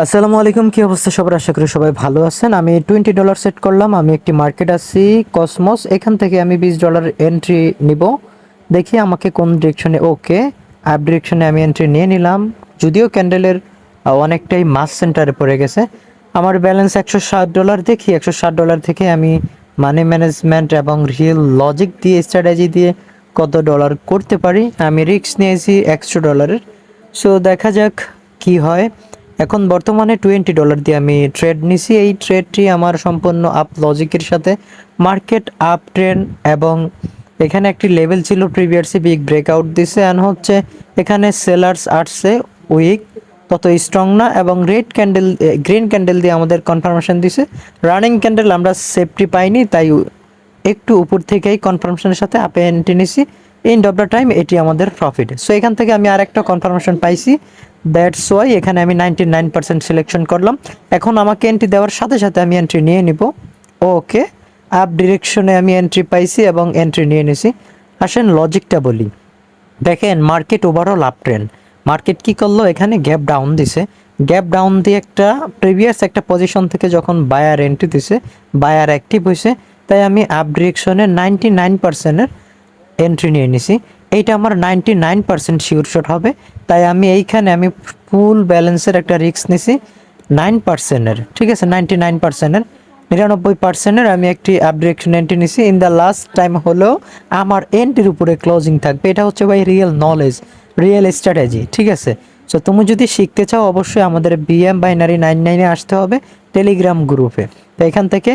আসসালামু আলাইকুম, কি অবস্থা সবার? আশা করি সবাই ভালো আছেন। আমি $20 সেট করলাম। আমি একটি মার্কেট আছি কসমস, এখান থেকে আমি $20 এন্ট্রি নিব। দেখি আমাকে কোন ডিরেকশনে, ওকে আপ ডিরেকশনে আমি এন্ট্রি নিয়ে নিলাম। যদিও ক্যান্ডেলের অনেকটাই মাস সেন্টারে পড়ে গেছে। আমার ব্যালেন্স $160। দেখি $160 থেকে আমি মানি ম্যানেজমেন্ট এবং রিয়েল লজিক দিয়ে স্ট্র্যাটেজি দিয়ে কত ডলার করতে পারি। আমি রিস্ক নিয়েছি $100। সো দেখা যাক কি হয়। এখন বর্তমানে $20 দিয়ে আমি ট্রেড নিছি। এই ট্রেডটি আমার সম্পূর্ণ আপ লজিকের সাথে মার্কেট আপ ট্রেন্ড, এবং এখানে একটি লেভেল ছিল প্রিভিয়াসলি বিগ ব্রেকআউট দিছে, অ্যান্ড হচ্ছে এখানে সেলার্স আসছে উইক, তত স্ট্রং না, এবং রেড ক্যান্ডেল গ্রিন ক্যান্ডেল দিয়ে আমাদের কনফার্মেশন দিছে। রানিং ক্যান্ডেল আমরা সেফটি পাইনি, তাই একটু উপর থেকেই কনফার্মেশনের সাথে আপে এন্ট্রি নিছি। এন্ড অফ দ্য টাইম এটি আমাদের প্রফিট। সো এখান থেকে আমি আরেকটা কনফার্মেশন পাইছি, দ্যাটস ওয়াই এখানে আমি 99% সিলেকশন করলাম। এখন আমাকে এন্ট্রি দেওয়ার সাথে সাথে আমি এন্ট্রি নিয়ে নিব। ওকে, আপ ডিরেকশনে আমি এন্ট্রি পাইছি এবং এন্ট্রি নিয়ে নিছি। আসেন লজিকটা বলি। দেখেন market overall up trend. Market কি করলো, এখানে গ্যাপ ডাউন দিছে। গ্যাপ ডাউন দিয়ে একটা প্রিভিয়াস একটা পজিশন থেকে যখন বায়ার এন্ট্রি দিছে, বায়ার অ্যাক্টিভ হয়েছে, তাই আমি আপ ডিরেকশনে 99%-এর এন্ট্রি নিয়ে নিছি। এইটা আমার 99% শিওর শট হবে, তাই আমি এইখানে আমি ফুল ব্যালেন্সের একটা রিস্ক নিছি 9%-এর। ঠিক আছে, 99%-এর 99%-এর আমি একটি আপ ডিরেকশন এন্ট্রি নিছি। ইন দ্য লাস্ট টাইম হলেও আমার এন্ট্রির উপরে ক্লোজিং থাকবে। এটা হচ্ছে ভাই রিয়েল নলেজ, রিয়েল স্ট্র্যাটেজি। ঠিক আছে, সো তুমি যদি শিখতে চাও অবশ্যই আমাদের BM বাইনারি 99-এ আসতে হবে টেলিগ্রাম গ্রুপে। তো এখান থেকে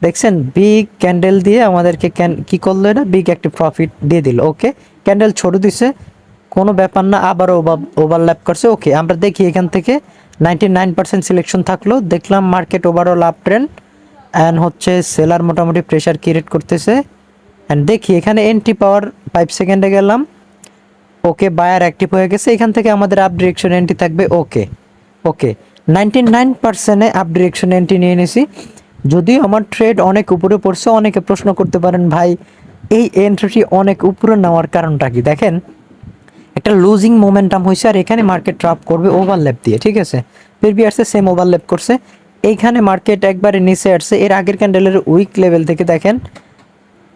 দেখছেন বিগ ক্যান্ডেল দিয়ে আমাদেরকে কি করলো, এটা বিগ একটা প্রফিট দিয়ে দিল। ওকে, ক্যান্ডেল ছোট দিছে, কোনো ব্যাপার না, আবারও ওভারল্যাপ করছে। ওকে, আমরা দেখি এখান থেকে 99% সিলেকশন থাকলো। দেখলাম market overall up trend, and হচ্ছে সেলার মোটামুটি প্রেশার ক্রিয়েট করতেছে। অ্যান্ড দেখি এখানে এন্ট্রি পাওয়ার 5 সেকেন্ডে গেলাম। ওকে, বায়ার অ্যাক্টিভ হয়ে গেছে। এখান থেকে আমাদের আপ ডিরেকশন এন্ট্রি থাকবে। ওকে ওকে, 99%-এ আপ ডিরেকশন এন্ট্রি নিয়ে নিছি। যদিও আমার ট্রেড অনেক উপরে পড়ছে। অনেকে প্রশ্ন করতে পারেন, ভাই এই এন্ট্রিটি অনেক উপরে নেওয়ার কারণটা কি? দেখেন একটা লুজিং মোমেন্টাম হয়েছে, আর এখানে মার্কেট ট্রাপ করবে ওভারল্যাপ দিয়ে। ঠিক আছে, প্রিভিয়াসে সেম ওভারল্যাপ করছে। এইখানে মার্কেট একবারে নিচে আসছে। এর আগের ক্যান্ডেলের উইক লেভেল থেকে দেখেন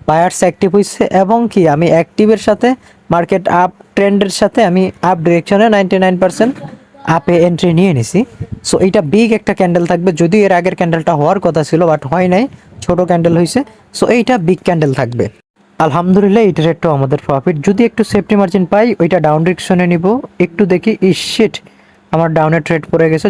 বায়ার্স অ্যাক্টিভ হয়েছে, এবং কি আমি অ্যাক্টিভের সাথে মার্কেট আপ ট্রেন্ডের সাথে আমি আপ ডিরেকশনে 99% আপে এন্ট্রি নিয়ে নিছি। সো এটা বিগ একটা ক্যান্ডেল থাকবে। যদিও এর আগের ক্যান্ডেলটা হওয়ার কথা ছিল, বাট হয় নাই, ছোট ক্যান্ডেল হয়েছে। সো এইটা বিগ ক্যান্ডেল থাকবে। আলহামদুলিল্লাহ, এটার একটু আমাদের প্রফিট। যদি একটু সেফটি মার্জিন পাই ওইটা ডাউন ডিরেকশনে নিব। একটু দেখি, শিট, আমার ডাউনের ট্রেড পড়ে গেছে।